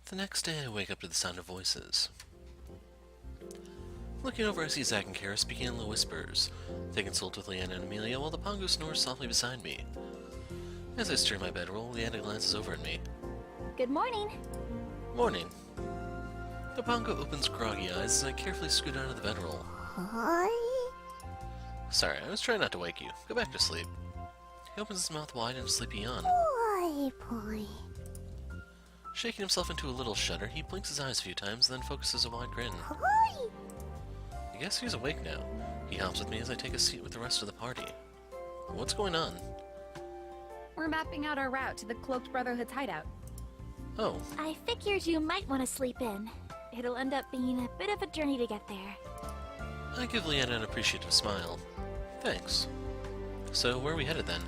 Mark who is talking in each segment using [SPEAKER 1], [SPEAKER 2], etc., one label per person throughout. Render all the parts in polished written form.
[SPEAKER 1] The next day, I wake up to the sound of voices. Looking over, I see Zack and Kara speaking in low whispers. They consult with Leanna and Amelia while the Pongo snores softly beside me. As I stir my bedroll, Leanna glances over at me.
[SPEAKER 2] Good morning.
[SPEAKER 1] Morning. The Pongo opens groggy eyes as I carefully scoot out of the bedroll.
[SPEAKER 2] Hi.
[SPEAKER 1] Sorry, I was trying not to wake you. Go back to sleep. He opens his mouth wide in a sleepy yawn.
[SPEAKER 2] Boy.
[SPEAKER 1] Shaking himself into a little shudder, he blinks his eyes a few times, then focuses a wide grin.
[SPEAKER 2] Hi.
[SPEAKER 1] I guess he's awake now. He hops with me as I take a seat with the rest of the party. What's going on?
[SPEAKER 3] We're mapping out our route to the Cloaked Brotherhood's hideout.
[SPEAKER 1] Oh,
[SPEAKER 2] I figured you might want to sleep in. It'll end up being a bit of a journey to get there.
[SPEAKER 1] I give Leanna an appreciative smile. Thanks. So, where are we headed then?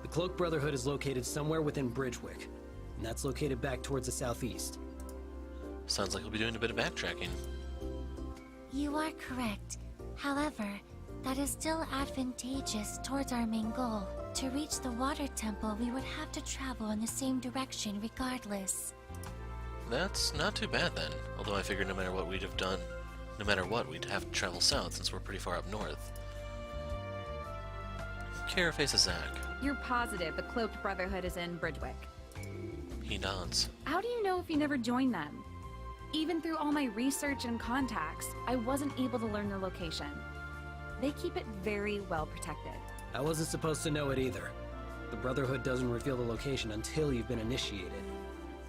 [SPEAKER 4] The Cloaked Brotherhood is located somewhere within Bridgewick, and that's located back towards the southeast.
[SPEAKER 1] Sounds like we'll be doing a bit of backtracking.
[SPEAKER 5] You are correct. However, that is still advantageous towards our main goal. To reach the water temple, we would have to travel in the same direction regardless.
[SPEAKER 1] That's not too bad then, although I figured no matter what we'd have to travel south since we're pretty far up north. Kara faces Zack.
[SPEAKER 3] You're positive the Cloaked Brotherhood is in Bridgewick.
[SPEAKER 1] He nods.
[SPEAKER 3] How do you know if you never joined them? Even through all my research and contacts, I wasn't able to learn their location. They keep it very well protected.
[SPEAKER 4] I wasn't supposed to know it either. The Brotherhood doesn't reveal the location until you've been initiated.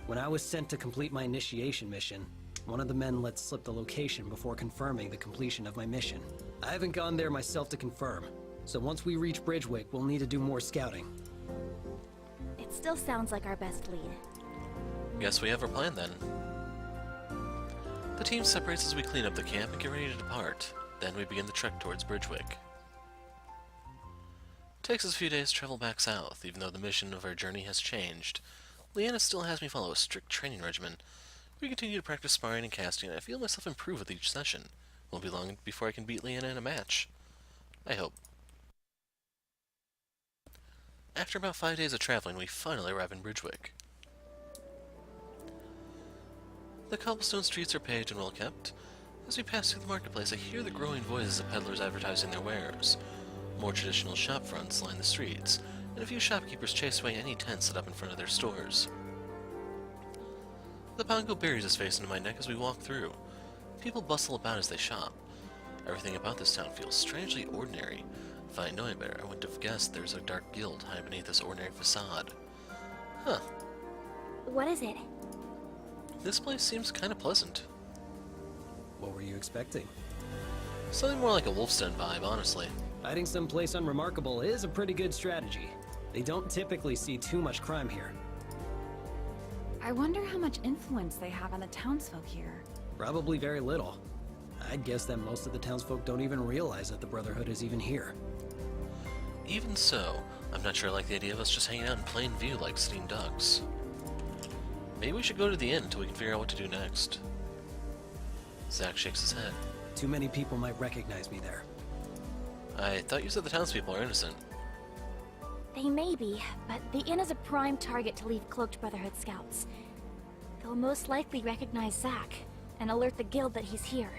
[SPEAKER 4] When I was sent to complete my initiation mission, one of the men let slip the location before confirming the completion of my mission. I haven't gone there myself to confirm, so once we reach Bridgewick, we'll need to do more scouting.
[SPEAKER 2] It still sounds like our best lead.
[SPEAKER 1] Guess we have our plan then. The team separates as we clean up the camp and get ready to depart. Then we begin the trek towards Bridgewick. It takes us a few days to travel back south, even though the mission of our journey has changed. Leanna still has me follow a strict training regimen. We continue to practice sparring and casting, and I feel myself improve with each session. Won't be long before I can beat Leanna in a match. I hope. After about 5 days of traveling, we finally arrive in Bridgewick. The cobblestone streets are paved and well kept. As we pass through the marketplace, I hear the growing voices of peddlers advertising their wares. More traditional shop fronts line the streets, and a few shopkeepers chase away any tents set up in front of their stores. The Pongo buries his face into my neck as we walk through. People bustle about as they shop. Everything about this town feels strangely ordinary. If I had known better, I wouldn't have guessed there's a dark guild hiding beneath this ordinary facade. Huh.
[SPEAKER 2] What is it?
[SPEAKER 1] This place seems kind of pleasant.
[SPEAKER 4] What were you expecting?
[SPEAKER 1] Something more like a Wolfstone vibe, honestly.
[SPEAKER 4] Hiding someplace unremarkable is a pretty good strategy. They don't typically see too much crime here.
[SPEAKER 3] I wonder how much influence they have on the townsfolk here.
[SPEAKER 4] Probably very little. I'd guess that most of the townsfolk don't even realize that the Brotherhood is even here.
[SPEAKER 1] Even so, I'm not sure I like the idea of us just hanging out in plain view like sitting ducks. Maybe we should go to the inn until we can figure out what to do next. Zack shakes his head.
[SPEAKER 4] Too many people might recognize me there.
[SPEAKER 1] I thought you said the townspeople are innocent.
[SPEAKER 2] They may be, but the inn is a prime target to leave Cloaked Brotherhood scouts. They'll most likely recognize Zack and alert the guild that he's here.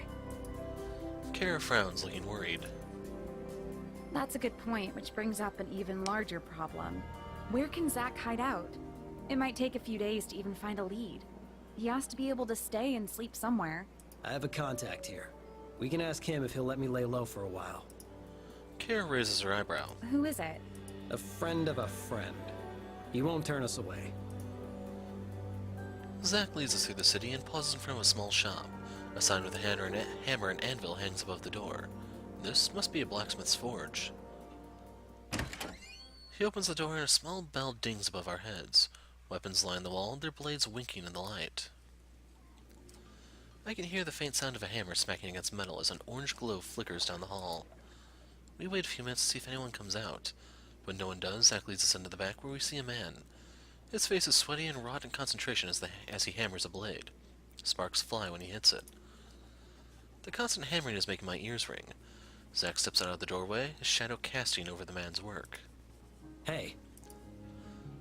[SPEAKER 1] Kara frowns, looking worried.
[SPEAKER 3] That's a good point, which brings up an even larger problem. Where can Zack hide out? It might take a few days to even find a lead. He has to be able to stay and sleep somewhere.
[SPEAKER 4] I have a contact here. We can ask him if he'll let me lay low for a while.
[SPEAKER 1] Kara raises her eyebrow.
[SPEAKER 3] Who is it?
[SPEAKER 4] A friend of a friend. He won't turn us away.
[SPEAKER 1] Zack leads us through the city and pauses in front of a small shop. A sign with a hammer and anvil hangs above the door. This must be a blacksmith's forge. He opens the door and a small bell dings above our heads. Weapons line the wall, their blades winking in the light. I can hear the faint sound of a hammer smacking against metal as an orange glow flickers down the hall. We wait a few minutes to see if anyone comes out. When no one does, Zack leads us into the back where we see a man. His face is sweaty and wrought in concentration as he hammers a blade. Sparks fly when he hits it. The constant hammering is making my ears ring. Zack steps out of the doorway, his shadow casting over the man's work.
[SPEAKER 4] Hey.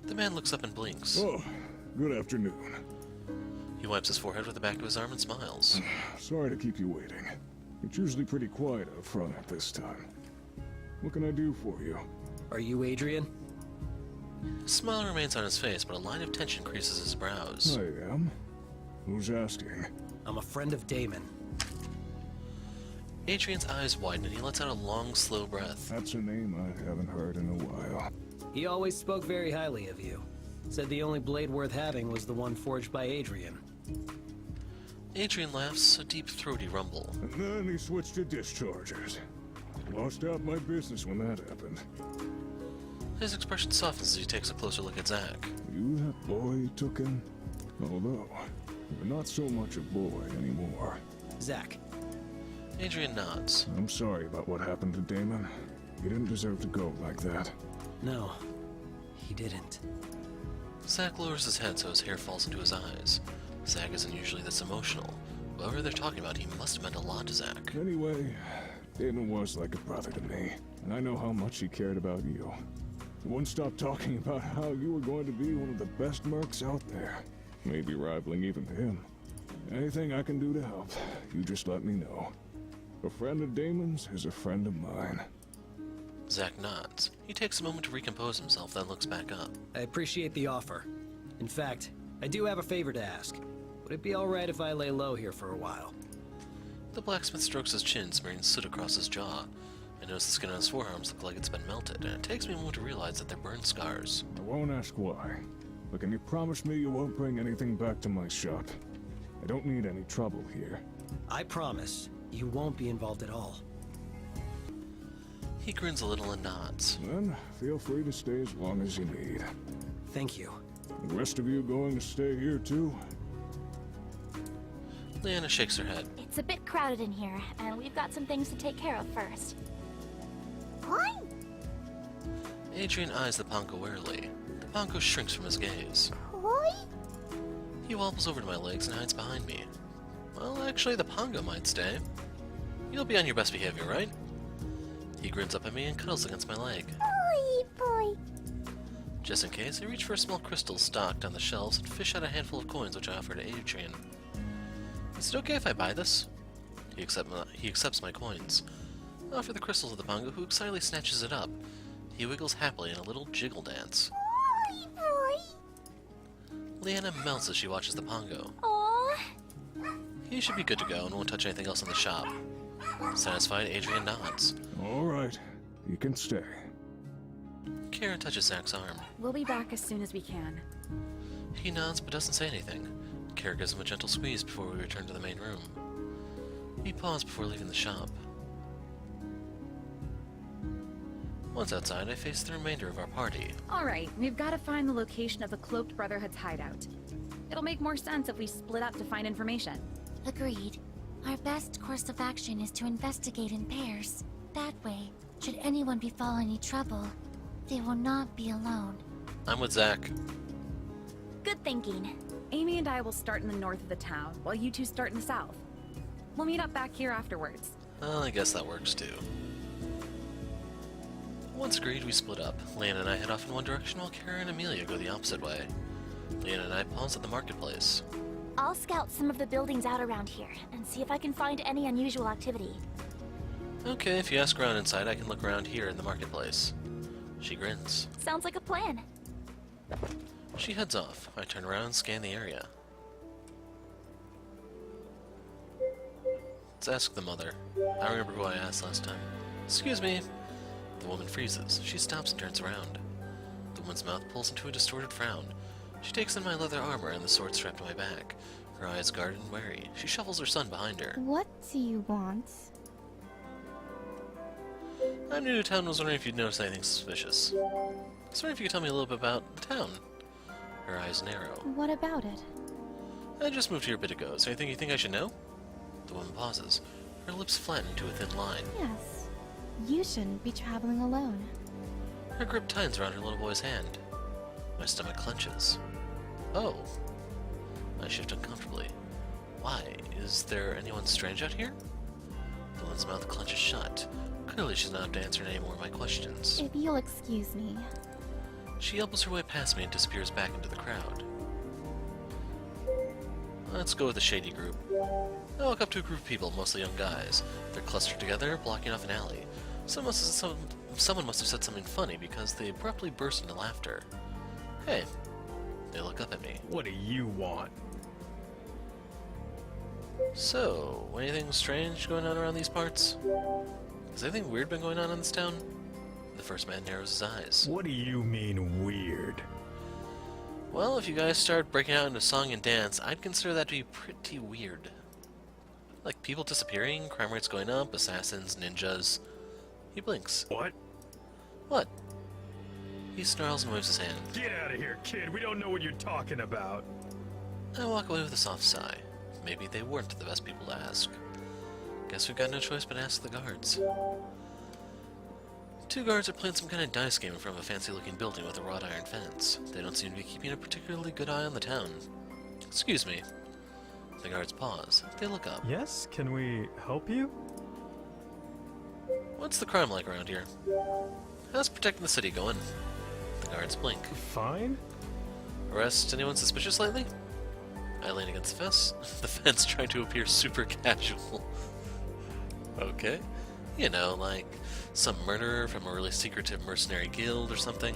[SPEAKER 1] The man looks up and blinks.
[SPEAKER 6] Oh, good afternoon.
[SPEAKER 1] wipes his forehead with the back of his arm and smiles.
[SPEAKER 6] Sorry to keep you waiting. It's usually pretty quiet out front at this time. What can I do for you?
[SPEAKER 4] Are you Adrian?
[SPEAKER 1] A smile remains on his face, but a line of tension creases his brows.
[SPEAKER 6] I am. Who's asking?
[SPEAKER 4] I'm a friend of Damon.
[SPEAKER 1] Adrian's eyes widen and he lets out a long, slow breath.
[SPEAKER 6] That's a name I haven't heard in a while.
[SPEAKER 4] He always spoke very highly of you. Said the only blade worth having was the one forged by Adrian.
[SPEAKER 1] Adrian laughs, a deep, throaty rumble.
[SPEAKER 6] And then he switched to dischargers. Lost out my business when that happened.
[SPEAKER 1] His expression softens as he takes a closer look at Zack.
[SPEAKER 6] You that boy he took him? Although, you're not so much a boy anymore.
[SPEAKER 4] Zack.
[SPEAKER 1] Adrian nods.
[SPEAKER 6] I'm sorry about what happened to Damon. He didn't deserve to go like that.
[SPEAKER 4] No, he didn't.
[SPEAKER 1] Zack lowers his head so his hair falls into his eyes. Zack isn't usually this emotional. Whoever they're talking about, he must have meant a lot to Zack.
[SPEAKER 6] Anyway, Damon was like a brother to me, and I know how much he cared about you. He wouldn't stop talking about how you were going to be one of the best mercs out there, maybe rivaling even him. Anything I can do to help, you just let me know. A friend of Damon's is a friend of mine.
[SPEAKER 1] Zack nods. He takes a moment to recompose himself, then looks back up.
[SPEAKER 4] I appreciate the offer. In fact, I do have a favor to ask. Would it be alright if I lay low here for a while?
[SPEAKER 1] The blacksmith strokes his chin, smearing soot across his jaw. I notice the skin on his forearms look like it's been melted, and it takes me a moment to realize that they're burned scars.
[SPEAKER 6] I won't ask why, but can you promise me you won't bring anything back to my shop? I don't need any trouble here.
[SPEAKER 4] I promise, you won't be involved at all.
[SPEAKER 1] He grins a little and nods.
[SPEAKER 6] Then, feel free to stay as long as you need.
[SPEAKER 4] Thank you.
[SPEAKER 6] The rest of you going to stay here too?
[SPEAKER 1] Leanna shakes her head.
[SPEAKER 2] It's a bit crowded in here, and we've got some things to take care of first. What?
[SPEAKER 1] Adrian eyes the Pongo warily. The Pongo shrinks from his gaze.
[SPEAKER 2] What?
[SPEAKER 1] He wobbles over to my legs and hides behind me. Well, actually, the Pongo might stay. You'll be on your best behavior, right? He grins up at me and cuddles against my leg.
[SPEAKER 2] Boy.
[SPEAKER 1] Just in case, I reach for a small crystal stocked on the shelves and fish out a handful of coins which I offer to Adrian. Is it okay if I buy this? He accepts my coins. I offer the crystal to the Pongo, who excitedly snatches it up. He wiggles happily in a little jiggle dance. Leanna melts as she watches the Pongo.
[SPEAKER 2] Aww.
[SPEAKER 1] He should be good to go and won't touch anything else in the shop. Satisfied, Adrian nods.
[SPEAKER 6] All right, you can stay.
[SPEAKER 1] Kara touches Zack's arm.
[SPEAKER 3] We'll be back as soon as we can.
[SPEAKER 1] He nods but doesn't say anything. Kara gives him a gentle squeeze before we return to the main room. We pause before leaving the shop. Once outside, I face the remainder of our party.
[SPEAKER 3] Alright, we've got to find the location of the Cloaked Brotherhood's hideout. It'll make more sense if we split up to find information.
[SPEAKER 5] Agreed. Our best course of action is to investigate in pairs. That way, should anyone befall any trouble, they will not be alone.
[SPEAKER 1] I'm with Zack.
[SPEAKER 2] Good thinking.
[SPEAKER 3] Amy and I will start in the north of the town, while you two start in the south. We'll meet up back here afterwards.
[SPEAKER 1] Well, I guess that works too. Once agreed, we split up. Leanna and I head off in one direction while Kara and Amelia go the opposite way. Leanna and I pause at the marketplace.
[SPEAKER 2] I'll scout some of the buildings out around here and see if I can find any unusual activity.
[SPEAKER 1] Okay, if you ask around inside, I can look around here in the marketplace. She grins.
[SPEAKER 2] Sounds like a plan.
[SPEAKER 1] She heads off. I turn around and scan the area. Let's ask the mother. I remember who I asked last time. Excuse me. The woman freezes. She stops and turns around. The woman's mouth pulls into a distorted frown. She takes in my leather armor and the sword strapped to my back. Her eyes guarded and wary. She shuffles her son behind her.
[SPEAKER 7] What do you want?
[SPEAKER 1] I'm new to town and was wondering if you'd noticed anything suspicious. I was wondering if you could tell me a little bit about the town. Her eyes narrow.
[SPEAKER 7] What about it?
[SPEAKER 1] I just moved here a bit ago. Is there anything you think I should know? The woman pauses. Her lips flatten into a thin line.
[SPEAKER 7] Yes. You shouldn't be traveling alone.
[SPEAKER 1] Her grip tightens around her little boy's hand. My stomach clenches. Oh. I shift uncomfortably. Why? Is there anyone strange out here? The woman's mouth clenches shut. Clearly she's not up to answer any more of my questions.
[SPEAKER 7] If you'll excuse me.
[SPEAKER 1] She elbows her way past me and disappears back into the crowd. Let's go with the shady group. I walk up to a group of people, mostly young guys. They're clustered together, blocking off an alley. Someone must have said something funny because they abruptly burst into laughter. Hey. They look up at me.
[SPEAKER 8] What do you want?
[SPEAKER 1] So, anything strange going on around these parts? Has anything weird been going on in this town? The first man narrows his eyes.
[SPEAKER 8] What do you mean, weird?
[SPEAKER 1] Well, if you guys start breaking out into song and dance, I'd consider that to be pretty weird. Like people disappearing, crime rates going up, assassins, ninjas. He blinks.
[SPEAKER 8] What?
[SPEAKER 1] What? He snarls and waves his hand.
[SPEAKER 8] Get out of here, kid. We don't know what you're talking about.
[SPEAKER 1] I walk away with a soft sigh. Maybe they weren't the best people to ask. Guess we've got no choice but to ask the guards. Two guards are playing some kind of dice game in front of a fancy-looking building with a wrought iron fence. They don't seem to be keeping a particularly good eye on the town. Excuse me. The guards pause. They look up.
[SPEAKER 8] Yes? Can we help you?
[SPEAKER 1] What's the crime like around here? How's protecting the city going? The guards blink.
[SPEAKER 8] Fine.
[SPEAKER 1] Arrest anyone suspicious lately? I lean against the fence, trying to appear super casual. Okay. You know, like some murderer from a really secretive mercenary guild or something.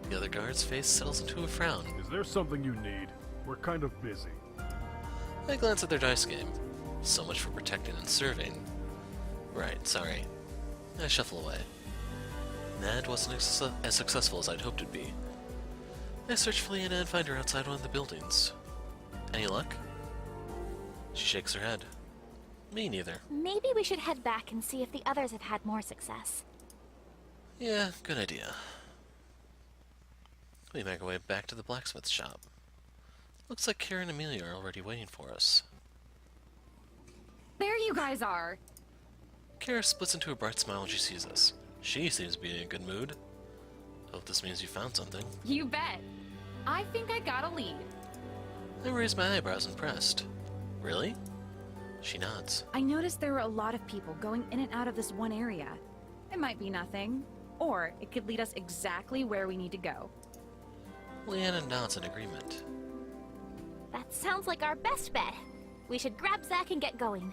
[SPEAKER 1] The other guard's face settles into a frown.
[SPEAKER 9] Is there something you need? We're kind of busy.
[SPEAKER 1] I glance at their dice game. So much for protecting and serving. Right, sorry. I shuffle away. That wasn't as successful as I'd hoped it'd be. I search for Leanna and find her outside one of the buildings. Any luck? She shakes her head. Me neither.
[SPEAKER 2] Maybe we should head back and see if the others have had more success.
[SPEAKER 1] Yeah, good idea. We make our way back to the blacksmith shop. Looks like Kara and Amelia are already waiting for us.
[SPEAKER 3] There you guys are!
[SPEAKER 1] Kara splits into a bright smile when she sees us. She seems to be in a good mood. Hope this means you found something.
[SPEAKER 3] You bet! I think I got a lead.
[SPEAKER 1] I raise my eyebrows, impressed. Really? She nods.
[SPEAKER 3] I noticed there were a lot of people going in and out of this one area. It might be nothing, or it could lead us exactly where we need to go.
[SPEAKER 1] Leanna nods in agreement.
[SPEAKER 2] That sounds like our best bet. We should grab Zack and get going.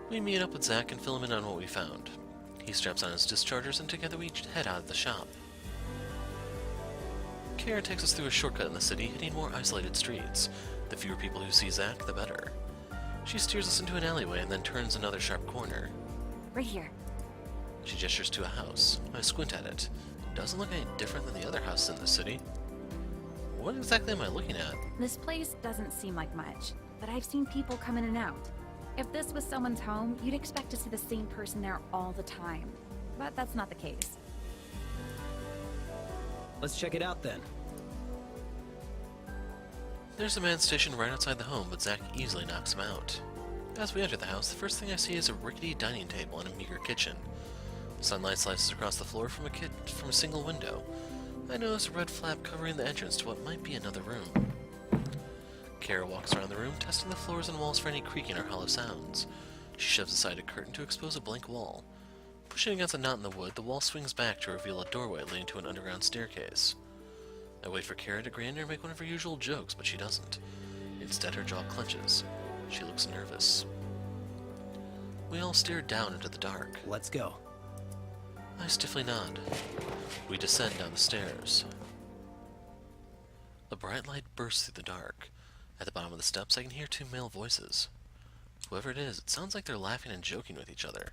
[SPEAKER 1] We meet up with Zack and fill him in on what we found. He straps on his dischargers and together we head out of the shop. Kara takes us through a shortcut in the city, hitting more isolated streets. The fewer people who see Zack, the better. She steers us into an alleyway and then turns another sharp corner.
[SPEAKER 2] Right here.
[SPEAKER 1] She gestures to a house. I squint at it. It doesn't look any different than the other houses in the city. What exactly am I looking at?
[SPEAKER 3] This place doesn't seem like much, but I've seen people come in and out. If this was someone's home, you'd expect to see the same person there all the time. But that's not the case.
[SPEAKER 4] Let's check it out then.
[SPEAKER 1] There's a man stationed right outside the home, but Zack easily knocks him out. As we enter the house, the first thing I see is a rickety dining table and a meager kitchen. Sunlight slices across the floor from a single window. I notice a red flap covering the entrance to what might be another room. Kara walks around the room, testing the floors and walls for any creaking or hollow sounds. She shoves aside a curtain to expose a blank wall. Pushing against a knot in the wood, the wall swings back to reveal a doorway leading to an underground staircase. I wait for Kara to grin or make one of her usual jokes, but she doesn't. Instead, her jaw clenches. She looks nervous. We all stare down into the dark.
[SPEAKER 4] Let's go.
[SPEAKER 1] I stiffly nod. We descend down the stairs. A bright light bursts through the dark. At the bottom of the steps, I can hear two male voices. Whoever it is, it sounds like they're laughing and joking with each other.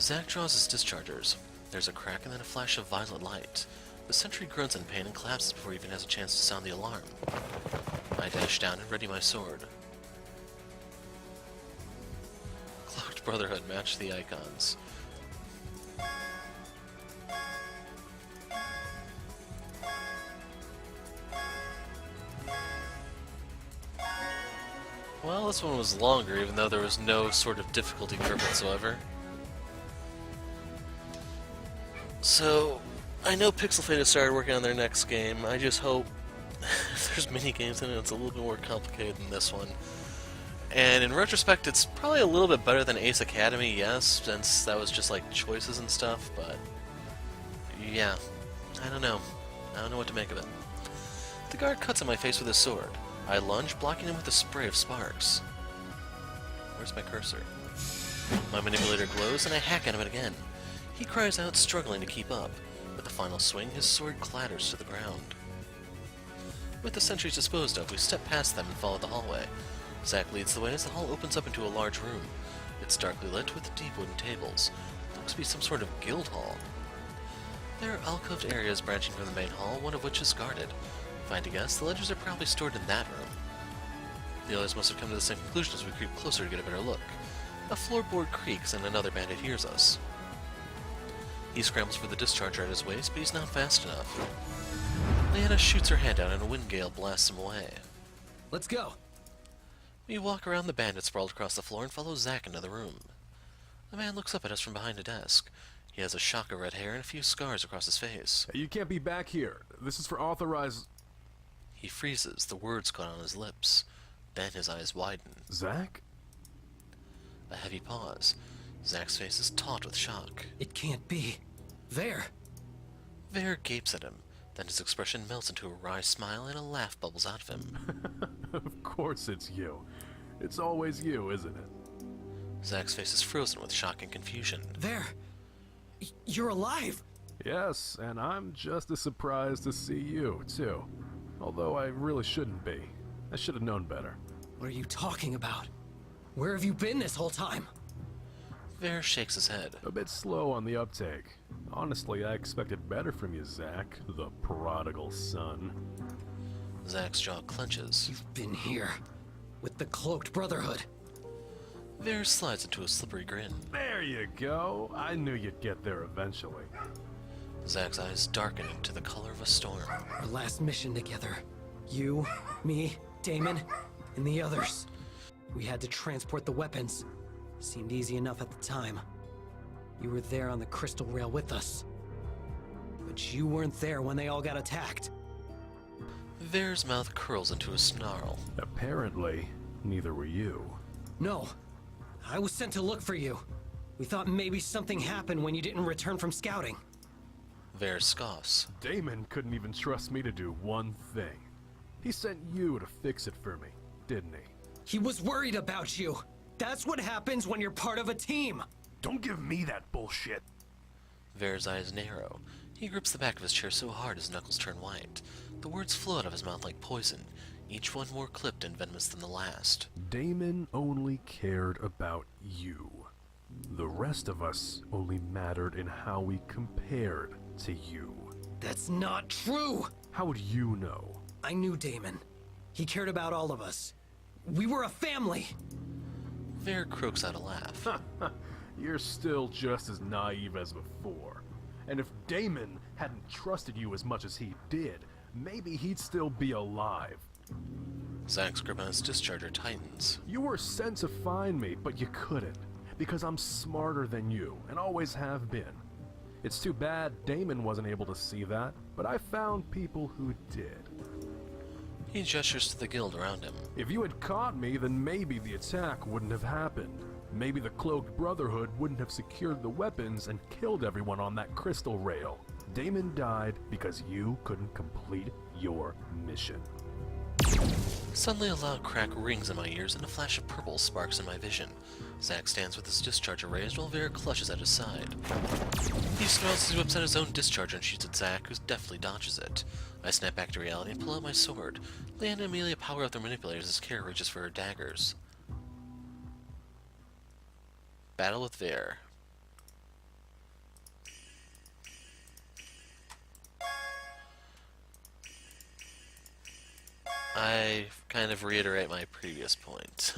[SPEAKER 1] Zack draws his dischargers. There's a crack and then a flash of violet light. The sentry grunts in pain and collapses before he even has a chance to sound the alarm. I dash down and ready my sword. Cloaked Brotherhood match the icons. Well, this one was longer, even though there was no sort of difficulty curve whatsoever. So, I know Pixel Fate has started working on their next game. I just hope if there's mini games in it, it's a little bit more complicated than this one. And in retrospect, it's probably a little bit better than Ace Academy, yes, since that was just like choices and stuff, but yeah, I don't know. I don't know what to make of it. The guard cuts at my face with his sword. I lunge, blocking him with a spray of sparks. Where's my cursor? My manipulator glows, and I hack at him again. He cries out, struggling to keep up. With the final swing, his sword clatters to the ground. With the sentries disposed of, we step past them and follow the hallway. Zack leads the way as the hall opens up into a large room. It's darkly lit with deep wooden tables. It looks to be some sort of guild hall. There are alcoved areas branching from the main hall, one of which is guarded. If I had to guess, the ledgers are probably stored in that room. The others must have come to the same conclusion as we creep closer to get a better look. A floorboard creaks and another bandit hears us. He scrambles for the discharger at his waist, but he's not fast enough. Leanna shoots her hand out and a wind gale blasts him away.
[SPEAKER 4] Let's go.
[SPEAKER 1] We walk around the bandit sprawled across the floor and follow Zack into the room. A man looks up at us from behind a desk. He has a shock of red hair and a few scars across his face.
[SPEAKER 9] You can't be back here. This is for authorized...
[SPEAKER 1] He freezes, the words caught on his lips. Then his eyes widen.
[SPEAKER 9] Zack?
[SPEAKER 1] A heavy pause. Zack's face is taut with shock.
[SPEAKER 4] It can't be. There.
[SPEAKER 1] Ver gapes at him. Then his expression melts into a wry smile and a laugh bubbles out of him.
[SPEAKER 9] Of course it's you. It's always you, isn't it?
[SPEAKER 1] Zack's face is frozen with shock and confusion.
[SPEAKER 4] There. You're alive.
[SPEAKER 9] Yes, and I'm just as surprised to see you, too. Although I really shouldn't be. I should have known better.
[SPEAKER 4] What are you talking about? Where have you been this whole time?
[SPEAKER 1] Ver shakes his head.
[SPEAKER 9] A bit slow on the uptake. Honestly, I expected better from you, Zack, the prodigal son.
[SPEAKER 1] Zack's jaw clenches.
[SPEAKER 4] You've been here. With the Cloaked Brotherhood.
[SPEAKER 1] Ver slides into a slippery grin.
[SPEAKER 9] There you go. I knew you'd get there eventually.
[SPEAKER 1] Zack's eyes darken into the color of a storm.
[SPEAKER 4] Our last mission together. You, me, Damon, and the others. We had to transport the weapons. Seemed easy enough at the time. You were there on the crystal rail with us. But you weren't there when they all got attacked.
[SPEAKER 1] Ver's mouth curls into a snarl.
[SPEAKER 9] Apparently, neither were you.
[SPEAKER 4] No. I was sent to look for you. We thought maybe something happened when you didn't return from scouting.
[SPEAKER 1] Ver scoffs.
[SPEAKER 9] Damon couldn't even trust me to do one thing. He sent you to fix it for me, didn't he?
[SPEAKER 4] He was worried about you. That's what happens when you're part of a team.
[SPEAKER 9] Don't give me that bullshit.
[SPEAKER 1] Ver's eyes narrow. He grips the back of his chair so hard his knuckles turn white. The words flow out of his mouth like poison, each one more clipped and venomous than the last.
[SPEAKER 9] Damon only cared about you. The rest of us only mattered in how we compared to you.
[SPEAKER 4] That's not true!
[SPEAKER 9] How would you know?
[SPEAKER 4] I knew Damon. He cared about all of us. We were a family!
[SPEAKER 1] Ver croaks out a laugh.
[SPEAKER 9] You're still just as naive as before. And if Damon hadn't trusted you as much as he did, maybe he'd still be alive.
[SPEAKER 1] Zack's grip on his discharger tightens.
[SPEAKER 9] You were sent to find me, but you couldn't. Because I'm smarter than you, and always have been. It's too bad Damon wasn't able to see that, but I found people who did.
[SPEAKER 1] He gestures to the guild around him.
[SPEAKER 9] If you had caught me, then maybe the attack wouldn't have happened. Maybe the Cloaked Brotherhood wouldn't have secured the weapons and killed everyone on that crystal rail. Damon died because you couldn't complete your mission.
[SPEAKER 1] Suddenly a loud crack rings in my ears and a flash of purple sparks in my vision. Zack stands with his discharger raised while Vera clutches at his side. He snarls as he whips out his own discharger and shoots at Zack, who deftly dodges it. I snap back to reality and pull out my sword. Leanna and Amelia power up their manipulators as Kara reaches for her daggers. Battle with Ver. I kind of reiterate my previous point.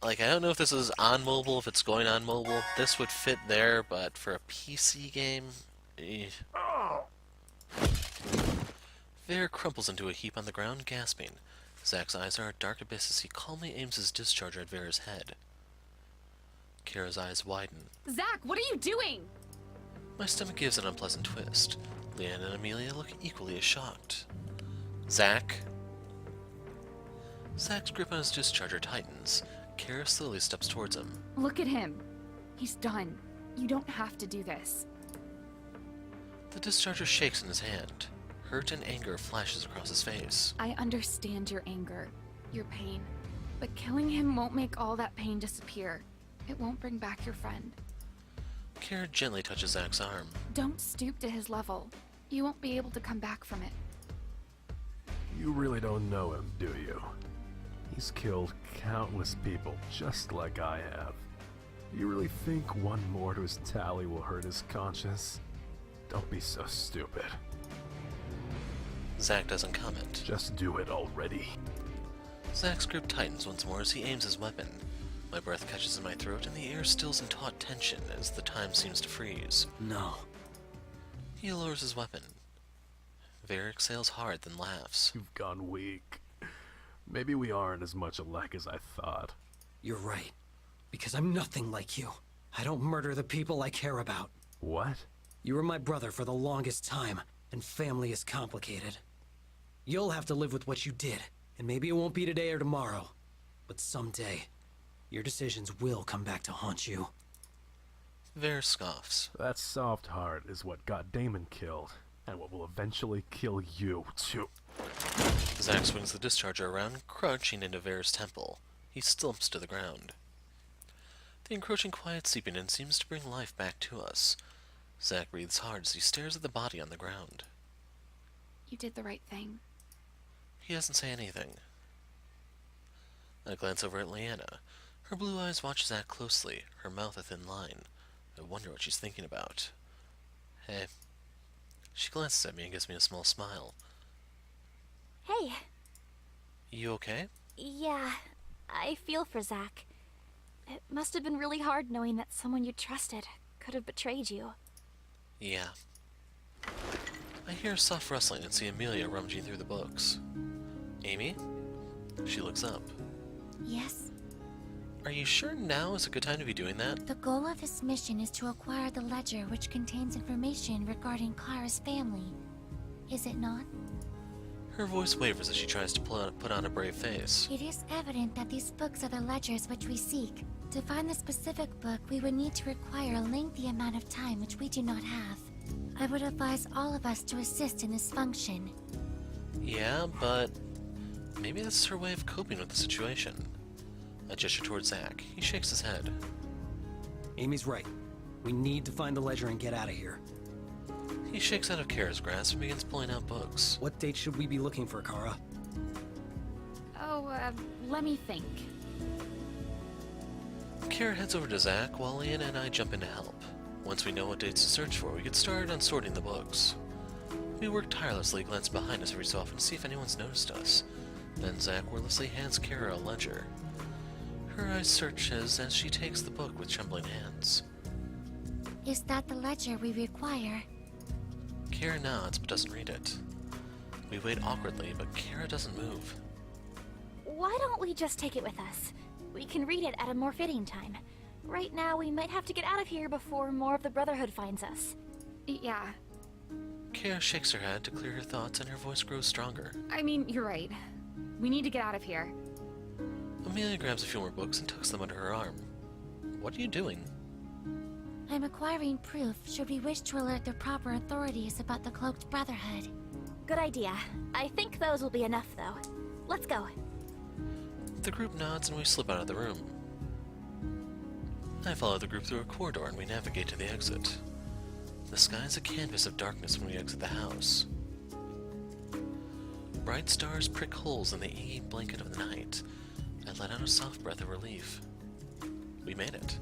[SPEAKER 1] Like, I don't know if this is on mobile, if it's going on mobile. This would fit there, but for a PC game... Ver crumples into a heap on the ground, gasping. Zack's eyes are a dark abyss as he calmly aims his discharger at Vera's head. Kara's eyes widen.
[SPEAKER 3] Zack, what are you doing?
[SPEAKER 1] My stomach gives an unpleasant twist. Leanna and Amelia look equally as shocked. Zack? Zack's grip on his discharger tightens. Kara slowly steps towards him.
[SPEAKER 3] Look at him. He's done. You don't have to do this.
[SPEAKER 1] The discharger shakes in his hand. Hurt and anger flashes across his face.
[SPEAKER 3] I understand your anger, your pain, but killing him won't make all that pain disappear. It won't bring back your friend.
[SPEAKER 1] Kara gently touches Zack's arm.
[SPEAKER 3] Don't stoop to his level. You won't be able to come back from it.
[SPEAKER 9] You really don't know him, do you? He's killed countless people just like I have. You really think one more to his tally will hurt his conscience? Don't be so stupid.
[SPEAKER 1] Zack doesn't comment.
[SPEAKER 9] Just do it already.
[SPEAKER 1] Zack's grip tightens once more as he aims his weapon. My breath catches in my throat and the air stills in taut tension as the time seems to freeze.
[SPEAKER 4] No.
[SPEAKER 1] He lowers his weapon. Ver exhales hard, then laughs.
[SPEAKER 9] You've gone weak. Maybe we aren't as much alike as I thought.
[SPEAKER 4] You're right. Because I'm nothing like you. I don't murder the people I care about.
[SPEAKER 9] What?
[SPEAKER 4] You were my brother for the longest time, and family is complicated. You'll have to live with what you did, and maybe it won't be today or tomorrow. But someday, your decisions will come back to haunt you.
[SPEAKER 1] Ver scoffs.
[SPEAKER 9] That soft heart is what got Damon killed, and what will eventually kill you, too.
[SPEAKER 1] Zack swings the discharger around, crouching into Ver's temple. He slumps to the ground. The encroaching quiet seeping in seems to bring life back to us. Zack breathes hard as he stares at the body on the ground.
[SPEAKER 3] You did the right thing.
[SPEAKER 1] He doesn't say anything. I glance over at Leanna. Her blue eyes watch Zack closely, her mouth a thin line. I wonder what she's thinking about. Hey. She glances at me and gives me a small smile.
[SPEAKER 2] Hey.
[SPEAKER 1] You okay?
[SPEAKER 2] Yeah, I feel for Zack. It must have been really hard knowing that someone you trusted could have betrayed you.
[SPEAKER 1] Yeah. I hear a soft rustling and see Amelia rummaging through the books. Amy? She looks up.
[SPEAKER 5] Yes?
[SPEAKER 1] Are you sure now is a good time to be doing that?
[SPEAKER 5] The goal of this mission is to acquire the ledger which contains information regarding Kara's family. Is it not?
[SPEAKER 1] Her voice wavers as she tries to put on a brave face.
[SPEAKER 5] It is evident that these books are the ledgers which we seek. To find the specific book, we would need to require a lengthy amount of time which we do not have. I would advise all of us to assist in this function.
[SPEAKER 1] Yeah, but maybe that's her way of coping with the situation. I gesture towards Zack. He shakes his head.
[SPEAKER 4] Amy's right. We need to find the ledger and get out of here.
[SPEAKER 1] He shakes out of Kara's grasp and begins pulling out books.
[SPEAKER 4] What date should we be looking for, Kara?
[SPEAKER 3] Oh, let me think.
[SPEAKER 1] Kara heads over to Zack while Leanna and I jump in to help. Once we know what dates to search for, we get started on sorting the books. We work tirelessly, glance behind us every so often to see if anyone's noticed us. Then Zack wordlessly hands Kara a ledger. Her eyes searches as she takes the book with trembling hands.
[SPEAKER 5] Is that the ledger we require?
[SPEAKER 1] Kara nods but doesn't read it. We wait awkwardly, but Kara doesn't move.
[SPEAKER 2] Why don't we just take it with us? We can read it at a more fitting time. Right now, we might have to get out of here before more of the Brotherhood finds us.
[SPEAKER 3] Yeah,
[SPEAKER 1] Kara shakes her head to clear her thoughts and her voice grows stronger.
[SPEAKER 3] I mean, you're right. We need to get out of here.
[SPEAKER 1] Amelia grabs a few more books and tucks them under her arm. What are you doing?
[SPEAKER 5] I'm acquiring proof should we wish to alert the proper authorities about the Cloaked Brotherhood.
[SPEAKER 2] Good idea. I think those will be enough, though. Let's go.
[SPEAKER 1] The group nods and we slip out of the room. I follow the group through a corridor and we navigate to the exit. The sky is a canvas of darkness when we exit the house. Bright stars prick holes in the inky blanket of the night. I let out a soft breath of relief. We made it.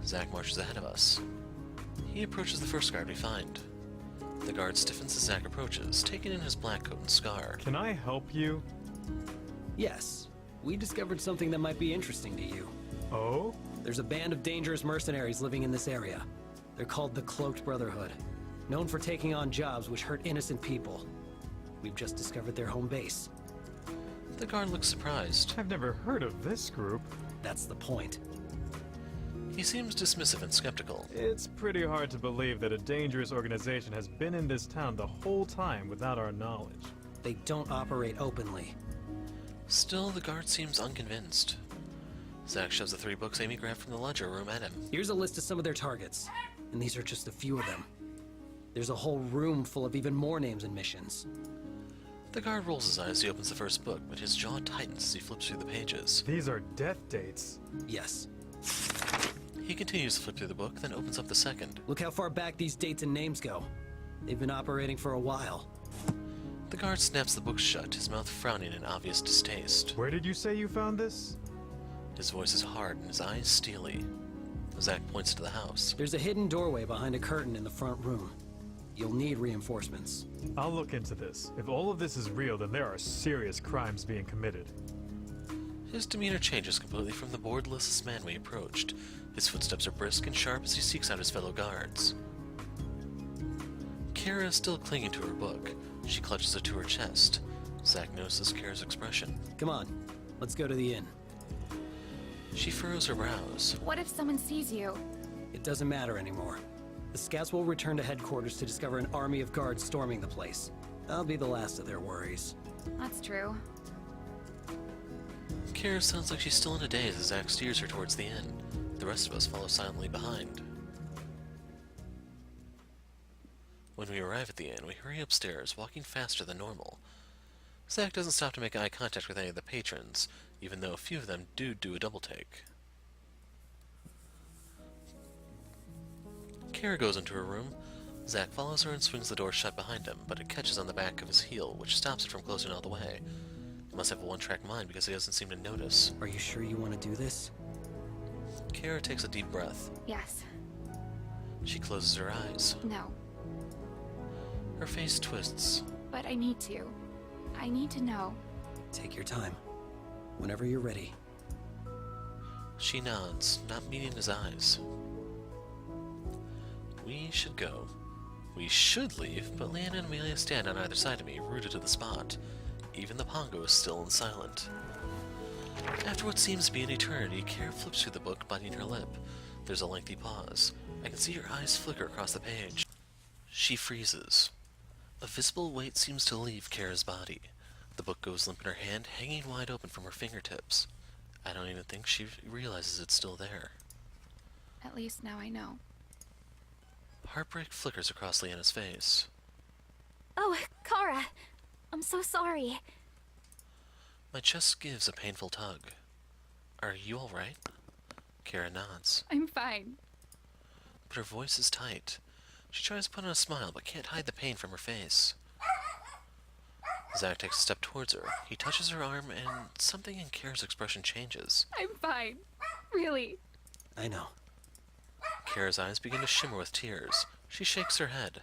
[SPEAKER 1] Zack marches ahead of us. He approaches the first guard we find. The guard stiffens as Zack approaches, taking in his black coat and scar.
[SPEAKER 8] Can I help you?
[SPEAKER 4] Yes. We discovered something that might be interesting to you.
[SPEAKER 8] Oh?
[SPEAKER 4] There's a band of dangerous mercenaries living in this area. They're called the Cloaked Brotherhood, known for taking on jobs which hurt innocent people. We've just discovered their home base.
[SPEAKER 1] The guard looks surprised.
[SPEAKER 8] I've never heard of this group.
[SPEAKER 4] That's the point.
[SPEAKER 1] He seems dismissive and skeptical.
[SPEAKER 8] It's pretty hard to believe that a dangerous organization has been in this town the whole time without our knowledge.
[SPEAKER 4] They don't operate openly.
[SPEAKER 1] Still, the guard seems unconvinced. Zack shoves the 3 books Amy grabbed from the ledger room at him.
[SPEAKER 4] Here's a list of some of their targets, and these are just a few of them. There's a whole room full of even more names and missions.
[SPEAKER 1] The guard rolls his eyes as he opens the first book, but his jaw tightens as he flips through the pages.
[SPEAKER 8] These are death dates.
[SPEAKER 4] Yes.
[SPEAKER 1] He continues to flip through the book, then opens up the second.
[SPEAKER 4] Look how far back these dates and names go. They've been operating for a while.
[SPEAKER 1] The guard snaps the book shut, his mouth frowning in obvious distaste.
[SPEAKER 8] Where did you say you found this?
[SPEAKER 1] His voice is hard and his eyes steely. Zack points to the house.
[SPEAKER 4] There's a hidden doorway behind a curtain in the front room. You'll need reinforcements.
[SPEAKER 8] I'll look into this. If all of this is real, then there are serious crimes being committed.
[SPEAKER 1] His demeanor changes completely from the bored, listless man we approached. His footsteps are brisk and sharp as he seeks out his fellow guards. Kara is still clinging to her book. She clutches it to her chest. Zack notices Kara's expression.
[SPEAKER 4] Come on, let's go to the inn.
[SPEAKER 1] She furrows her brows.
[SPEAKER 3] What if someone sees you?
[SPEAKER 4] It doesn't matter anymore. The scouts will return to headquarters to discover an army of guards storming the place. I'll be the last of their worries.
[SPEAKER 3] That's true.
[SPEAKER 1] Kara sounds like she's still in a daze as Zack steers her towards the inn. The rest of us follow silently behind. When we arrive at the inn, we hurry upstairs, walking faster than normal. Zack doesn't stop to make eye contact with any of the patrons, even though a few of them do a double take. Kara goes into her room. Zack follows her and swings the door shut behind him, but it catches on the back of his heel, which stops it from closing all the way. He must have a one-track mind because he doesn't seem to notice.
[SPEAKER 4] Are you sure you want to do this?
[SPEAKER 1] Kara takes a deep breath.
[SPEAKER 3] Yes.
[SPEAKER 1] She closes her eyes.
[SPEAKER 3] No.
[SPEAKER 1] Her face twists.
[SPEAKER 3] But I need to. I need to know.
[SPEAKER 4] Take your time. Whenever you're ready.
[SPEAKER 1] She nods, not meeting his eyes. We should go. We should leave, but Leanna and Amelia stand on either side of me, rooted to the spot. Even the Pongo is still and silent. After what seems to be an eternity, Kara flips through the book, biting her lip. There's a lengthy pause. I can see her eyes flicker across the page. She freezes. A visible weight seems to leave Kara's body. The book goes limp in her hand, hanging wide open from her fingertips. I don't even think she realizes it's still there.
[SPEAKER 3] At least now I know.
[SPEAKER 1] Heartbreak flickers across Leanna's face.
[SPEAKER 2] Oh, Kara! I'm so sorry.
[SPEAKER 1] My chest gives a painful tug. Are you alright? Kara nods,
[SPEAKER 3] I'm fine.
[SPEAKER 1] but her voice is tight. She tries to put on a smile, but can't hide the pain from her face. Zack takes a step towards her. He touches her arm, and something in Kara's expression changes.
[SPEAKER 3] I'm fine. Really.
[SPEAKER 4] I know.
[SPEAKER 1] Kara's eyes begin to shimmer with tears. She shakes her head.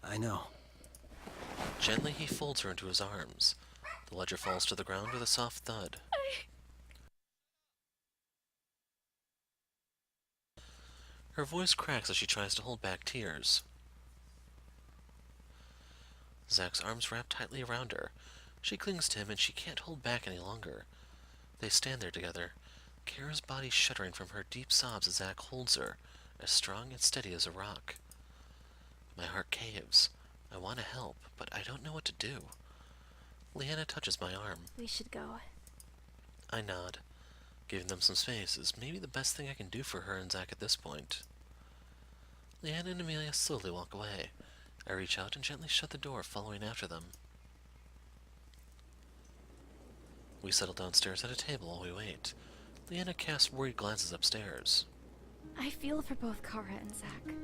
[SPEAKER 4] I know.
[SPEAKER 1] Gently, he folds her into his arms. The ledger falls to the ground with a soft thud. Her voice cracks as she tries to hold back tears. Zack's arms wrap tightly around her. She clings to him and she can't hold back any longer. They stand there together, Kara's body shuddering from her deep sobs as Zack holds her, as strong and steady as a rock. My heart caves. I want to help, but I don't know what to do. Leanna touches my arm.
[SPEAKER 2] We should go.
[SPEAKER 1] I nod. Giving them some space is maybe the best thing I can do for her and Zack at this point. Leanna and Amelia slowly walk away. I reach out and gently shut the door, following after them. We settle downstairs at a table while we wait. Leanna casts worried glances upstairs.
[SPEAKER 2] I feel for both Kara and Zack.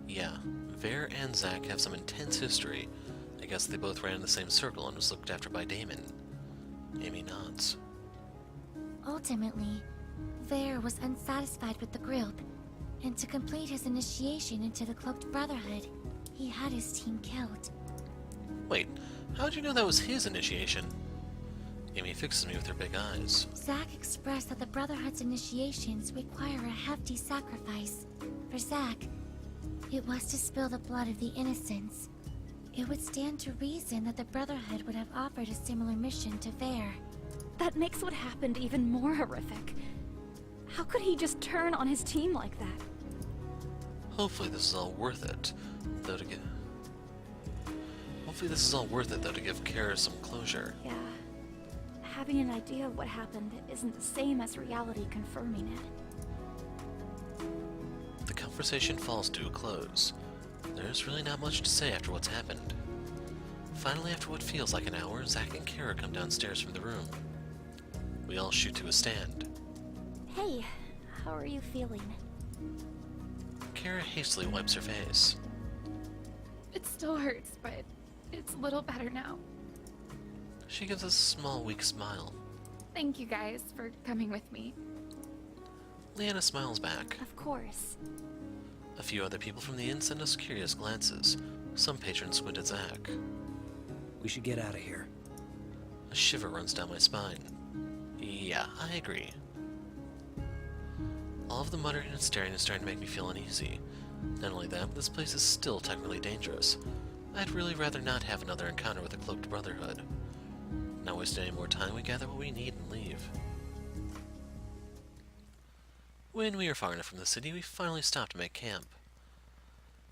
[SPEAKER 1] Yeah, Vare and Zack have some intense history. I guess they both ran in the same circle and was looked after by Damon. Amy nods.
[SPEAKER 5] Ultimately, Vare was unsatisfied with the group, and to complete his initiation into the Cloaked Brotherhood, he had his team killed.
[SPEAKER 1] Wait, how'd you know that was his initiation? Amy fixes me with her big eyes.
[SPEAKER 5] Zack expressed that the Brotherhood's initiations require a hefty sacrifice. For Zack, it was to spill the blood of the innocents. It would stand to reason that the Brotherhood would have offered a similar mission to Vare.
[SPEAKER 2] That makes what happened even more horrific. How could he just turn on his team like that?
[SPEAKER 1] Hopefully this is all worth it, though to give... Hopefully this is all worth it, though, to give Kara some closure.
[SPEAKER 2] Yeah. Having an idea of what happened isn't the same as reality confirming it.
[SPEAKER 1] The conversation falls to a close. There's really not much to say after what's happened. Finally, after what feels like an hour, Zack and Kara come downstairs from the room. We all shoot to a stand.
[SPEAKER 2] Hey, how are you feeling?
[SPEAKER 1] Kara hastily wipes her face.
[SPEAKER 3] It still hurts, but it's a little better now.
[SPEAKER 1] She gives us a small, weak smile.
[SPEAKER 3] Thank you guys for coming with me.
[SPEAKER 1] Leanna smiles back.
[SPEAKER 2] Of course.
[SPEAKER 1] A few other people from the inn send us curious glances. Some patrons squint at Zack.
[SPEAKER 4] We should get out of here.
[SPEAKER 1] A shiver runs down my spine. Yeah, I agree. All of the muttering and staring is starting to make me feel uneasy. Not only that, but this place is still technically dangerous. I'd really rather not have another encounter with the Cloaked Brotherhood. Not waste any more time, we gather what we need and leave. When we are far enough from the city, we finally stop to make camp.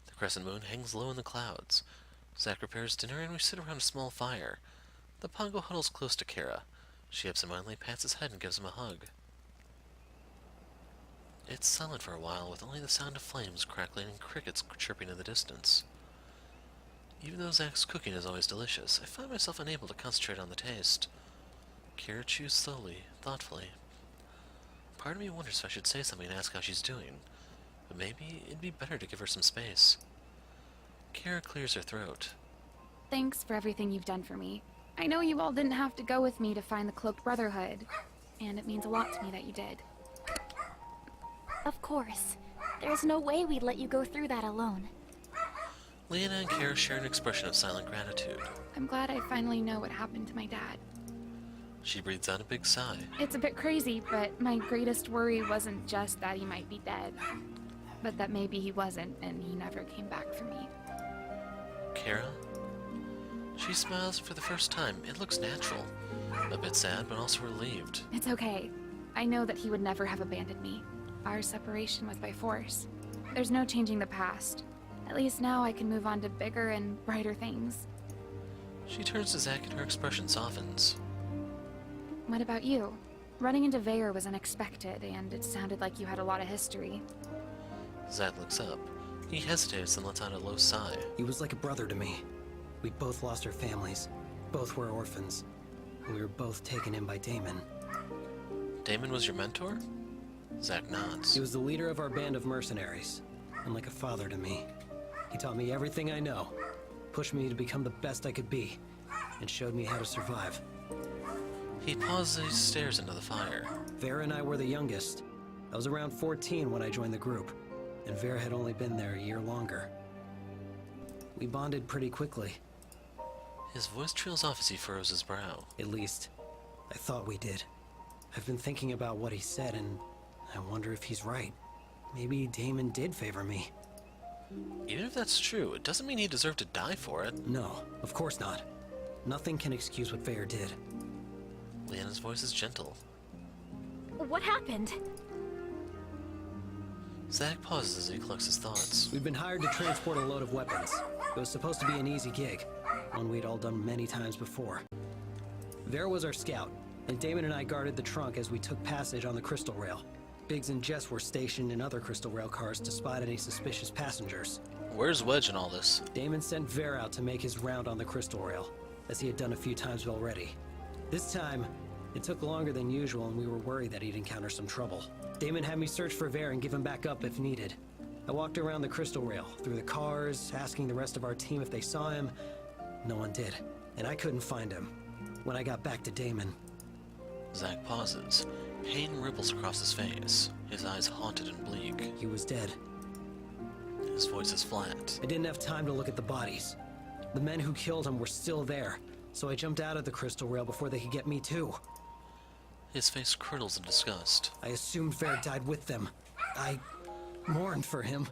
[SPEAKER 1] The crescent moon hangs low in the clouds. Zack prepares dinner and we sit around a small fire. The Pongo huddles close to Kara. She absentmindedly pats his head and gives him a hug. It's silent for a while, with only the sound of flames crackling and crickets chirping in the distance. Even though Zack's cooking is always delicious, I find myself unable to concentrate on the taste. Kara chews slowly, thoughtfully. Part of me wonders if I should say something and ask how she's doing, but maybe it'd be better to give her some space. Kara clears her throat.
[SPEAKER 3] Thanks for everything you've done for me. I know you all didn't have to go with me to find the Cloaked Brotherhood, and it means a lot to me that you did.
[SPEAKER 2] Of course. There's no way we'd let you go through that alone.
[SPEAKER 1] Leanna and Kara share an expression of silent gratitude.
[SPEAKER 3] I'm glad I finally know what happened to my dad.
[SPEAKER 1] She breathes out a big sigh.
[SPEAKER 3] It's a bit crazy, but my greatest worry wasn't just that he might be dead, but that maybe he wasn't and he never came back for me.
[SPEAKER 1] Kara? She smiles for the first time. It looks natural. A bit sad, but also relieved.
[SPEAKER 3] It's okay. I know that he would never have abandoned me. Our separation was by force. There's no changing the past. At least now I can move on to bigger and brighter things.
[SPEAKER 1] She turns to Zack and her expression softens.
[SPEAKER 3] What about you? Running into Veyer was unexpected, and it sounded like you had a lot of history.
[SPEAKER 1] Zack looks up. He hesitates and lets out a low sigh.
[SPEAKER 4] He was like a brother to me. We both lost our families. Both were orphans. And we were both taken in by Damon.
[SPEAKER 1] Damon was your mentor? Zack nods.
[SPEAKER 4] He was the leader of our band of mercenaries, and like a father to me. He taught me everything I know, pushed me to become the best I could be, and showed me how to survive.
[SPEAKER 1] He pauses and he stares into the fire.
[SPEAKER 4] Vera and I were the youngest. I was around 14 when I joined the group, and Vera had only been there a year longer. We bonded pretty quickly.
[SPEAKER 1] His voice trails off as he furrows his brow.
[SPEAKER 4] At least, I thought we did. I've been thinking about what he said, and I wonder if he's right. Maybe Damon did favor me.
[SPEAKER 1] Even if that's true, it doesn't mean he deserved to die for it.
[SPEAKER 4] No, of course not. Nothing can excuse what Veyer did.
[SPEAKER 1] Leanna's voice is gentle.
[SPEAKER 2] What happened?
[SPEAKER 1] Zack pauses as he collects his thoughts.
[SPEAKER 4] We've been hired to transport a load of weapons. It was supposed to be an easy gig, one we'd all done many times before. Vera was our scout, and Damon and I guarded the trunk as we took passage on the Crystal Rail. Biggs and Jess were stationed in other Crystal Rail cars to spot any suspicious passengers.
[SPEAKER 1] Where's Wedge in all this?
[SPEAKER 4] Damon sent Vera out to make his round on the Crystal Rail, as he had done a few times already. This time, it took longer than usual and we were worried that he'd encounter some trouble. Damon had me search for Vera and give him back up if needed. I walked around the Crystal Rail, through the cars, asking the rest of our team if they saw him. No one did, and I couldn't find him. When I got back to Damon...
[SPEAKER 1] Zack pauses. Pain ripples across his face, his eyes haunted and bleak.
[SPEAKER 4] He was dead.
[SPEAKER 1] His voice is flat.
[SPEAKER 4] I didn't have time to look at the bodies. The men who killed him were still there, so I jumped out of the Crystal Rail before they could get me too.
[SPEAKER 1] His face curdles in disgust.
[SPEAKER 4] I assumed Vera died with them. I mourned for him.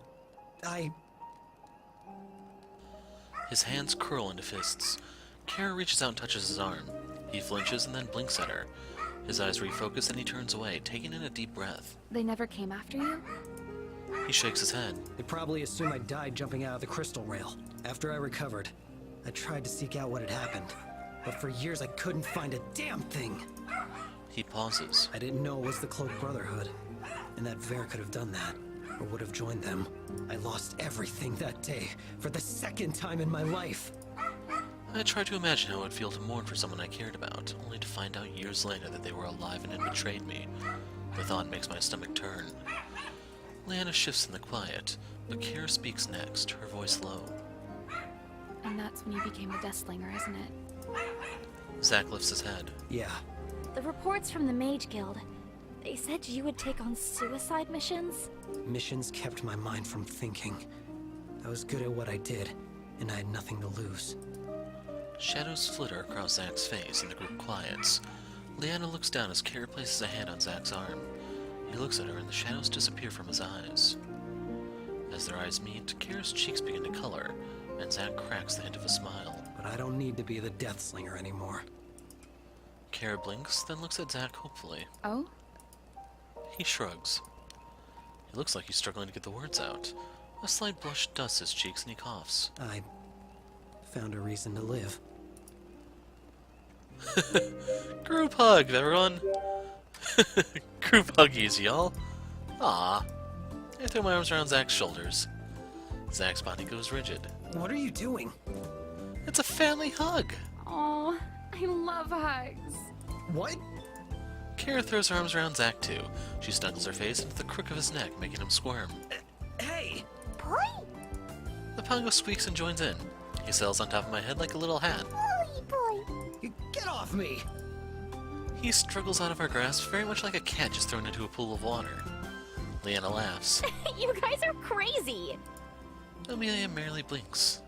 [SPEAKER 1] His hands curl into fists. Kara reaches out and touches his arm. He flinches and then blinks at her. His eyes refocus and he turns away, taking in a deep breath.
[SPEAKER 3] They never came after you?
[SPEAKER 1] He shakes his head.
[SPEAKER 4] They probably assumed I died jumping out of the Crystal Rail. After I recovered, I tried to seek out what had happened. But for years I couldn't find a damn thing.
[SPEAKER 1] He pauses.
[SPEAKER 4] I didn't know it was the Cloaked Brotherhood, and that Vera could have done that. or would have joined them. I lost everything that day, for the second time in my life.
[SPEAKER 1] I tried to imagine how it would feel to mourn for someone I cared about, only to find out years later that they were alive and had betrayed me. The thought makes my stomach turn. Leanna shifts in the quiet, but Kara speaks next, her voice low.
[SPEAKER 3] And that's when you became a Deathslinger, isn't it?
[SPEAKER 1] Zack lifts his head.
[SPEAKER 4] Yeah.
[SPEAKER 2] The reports from the Mage Guild, they said you would take on suicide missions?
[SPEAKER 4] Missions kept my mind from thinking. I was good at what I did, and I had nothing to lose.
[SPEAKER 1] Shadows flitter across Zack's face and the group quiets. Leanna looks down as Kara places a hand on Zack's arm. He looks at her and the shadows disappear from his eyes. As their eyes meet, Kara's cheeks begin to color, and Zack cracks the hint of a smile.
[SPEAKER 4] But I don't need to be the Deathslinger anymore.
[SPEAKER 1] Kara blinks, then looks at Zack hopefully.
[SPEAKER 3] Oh?
[SPEAKER 1] He shrugs. He looks like he's struggling to get the words out. A slight blush dusts his cheeks and he coughs.
[SPEAKER 4] I found a reason to live.
[SPEAKER 1] Group hug, everyone! Group huggies, y'all! Aww. I throw my arms around Zack's shoulders. Zack's body goes rigid.
[SPEAKER 4] What are you doing?
[SPEAKER 1] It's a family hug!
[SPEAKER 3] Oh, I love hugs.
[SPEAKER 4] What?
[SPEAKER 1] Kara throws her arms around Zack too. She snuggles her face into the crook of his neck, making him squirm.
[SPEAKER 4] Hey!
[SPEAKER 2] Boy!
[SPEAKER 1] The pongo squeaks and joins in. He sails on top of my head like a little hat.
[SPEAKER 2] Boy!
[SPEAKER 4] Get off me!
[SPEAKER 1] He struggles out of our grasp very much like a cat just thrown into a pool of water. Leanna laughs.
[SPEAKER 2] You guys are crazy!
[SPEAKER 1] Amelia merely blinks.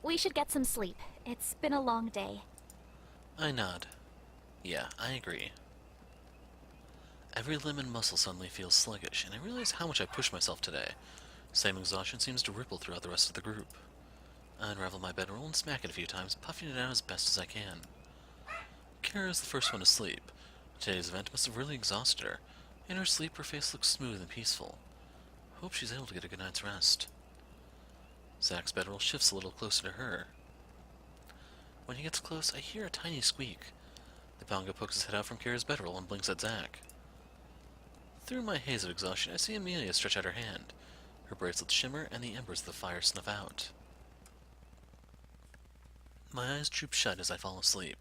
[SPEAKER 2] We should get some sleep. It's been a long day.
[SPEAKER 1] I nod. Yeah, I agree. Every limb and muscle suddenly feels sluggish, and I realize how much I pushed myself today. Same exhaustion seems to ripple throughout the rest of the group. I unravel my bedroll and smack it a few times, puffing it out as best as I can. Kara is the first one to sleep. Today's event must have really exhausted her. In her sleep, her face looks smooth and peaceful. Hope she's able to get a good night's rest. Zack's bedroll shifts a little closer to her. When he gets close, I hear a tiny squeak. The pongo pokes his head out from Kara's bedroll and blinks at Zack. Through my haze of exhaustion, I see Amelia stretch out her hand. Her bracelets shimmer and the embers of the fire snuff out. My eyes droop shut as I fall asleep.